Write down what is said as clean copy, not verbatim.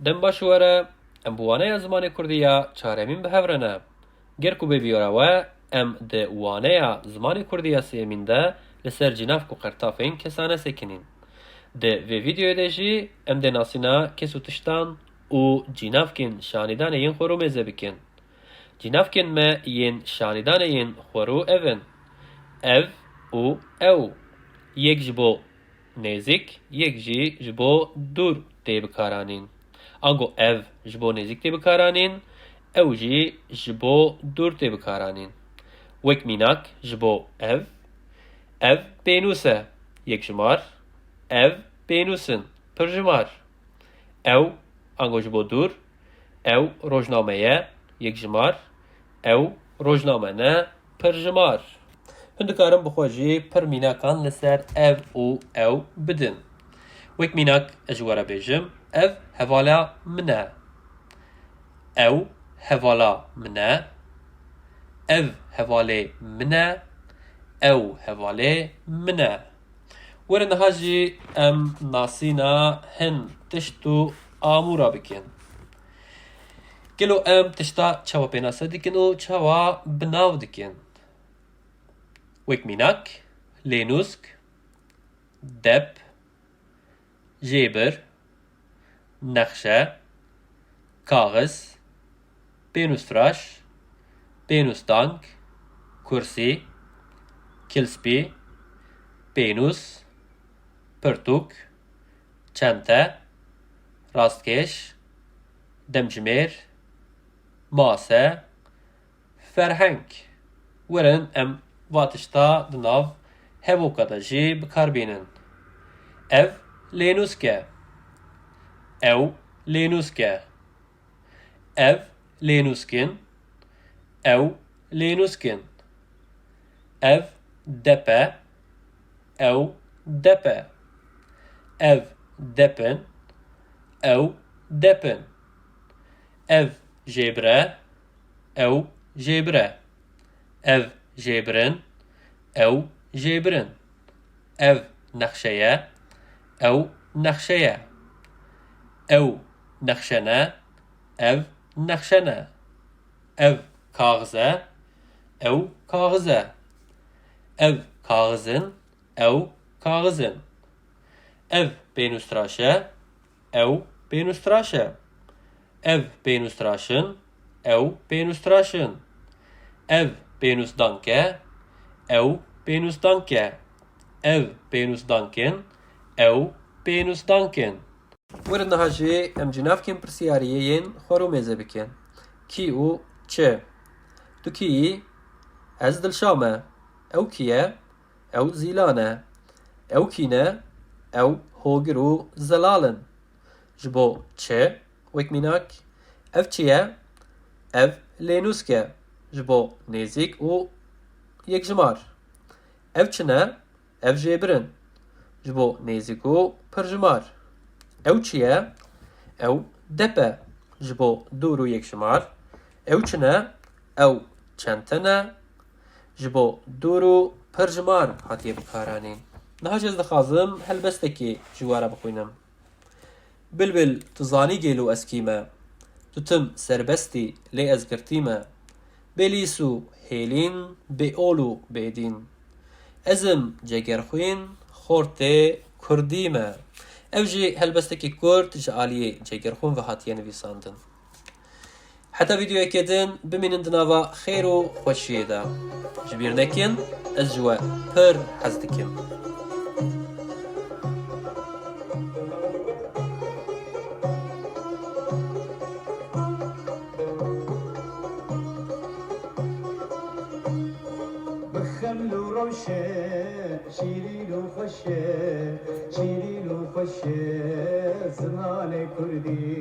دەم باش وەرە ئەم بوانەیە زمانی کوردیە چارەمین بەهەورەنە. گەرکو بێبیۆرەوە ئەم دە وانەیە زمانی کوردیە سێمیندا لەسەر جناف و قەرتافین کەسانە سێکنین. دە vê videoyê de jî em dê nasîna kes û tiştan û cînavkên şanîdanê yên xwe rû mêze bikin. Cînavkên me yên şanîdanê yên xwe rû ev in: ev û ew. Yek ji bo nêzik, yek jî ji bo dûr tê bikaranîn. Ango ev ji bo nêzik tê bikaranîn, ew jî ji bo dûr tê bikaranîn. Wek mînak ji bo ev. Ev pênûs e, yekjimar. Ev pênûs in, pirjimar. Ew ango ji bo dûr. Ew rojname ye, yekjimar. Ew rojname ne, pirjimar. Hûn dikarin bixwe jî pir mînakan li ser ev û ew bidin. Wek mînak ez ji we re bêjim: ev hevala min e. Ew hevala min e. Ev hevalê min e. Ew hevalê min e. Were niha jî em nasîna hin tişt û amûra bikin. Gelo em tişta çawa pênase dikin û çawa binav dikin. Wek mînak: lênûsk, dep, jêbir, nexşe, kaxiz, pênûsfiraş, pênûsdank, kursî, kilspî, pênûs, pirtûk, çente, rastkêş, demjimêr, mase, ferheng. Werin em va tişta di nav hevûka de jî bikarbînin. Ev lênûsk e. Ew lênûsk e. Ev lênûskin. Ew lênûskin. Ev dep e. Ew dep e. Ev depin. Ew depin. Ev jêbir e. Ew jêbir e. Ev jêbirin. Ew jêbirin. Ev nexşe ye. Ew nexşe ye. Ew nexşene. Ev nexşene. Ev kaxiz e. Ew kaxiz e. Ev kaxizin. Ew kaxizin. Ev pênûsfiraş e. Ew pênûsfiraş e. Ev pênûsfiraşin. Ew pênûsfiraşin. Ev pênûsdank e. Ew pênûsdank e. Ev pênûsdankin. Ew pênûsdankin. Werin niha jî em cînavkên pirsiyariyê yên xwe rû mêze bikin. Kî û çi? Tu kî yî? Ez Dilşam e. Ew kî ye? Ew Zîlan e. Ew kî ne? Ew Hogir û Zelal in. Ji bo çi? Wek mînak: ev çi ye? Ev lênûsk e. Ji bo nêzik û yekjimar. Ev çi ne? Ev jêbirin. Ji bo nêzik û pirjimar. Ew çi ye? Ew dep e. Ji bo dûr û yekjimar. Ew çi ne? Ew çente ne. Ji bo dûr û pirjimar hatiye bikaranîn. Niha ez dixwazim helbestekê ji we re bixwînim. Bilbil tu zanî gêlo ez kî me. Tu tim serbestî lê ez girtî me. Bêlîs û hêlîn, bêol û bêdîn. Ez im cegerxwîn, xortê kurdî me. Ev jî helbestekî Kurd ji aliyê cegerxwîn ve hatiye nivîsandin. Heta vîdeoyekê din bimînin di nava xêr û xweşiyê de. Ji bîr nekin, ez ji we pir hez dikim. بخمل وروشة شيرين وخشة شيرين وخشة زمان كردي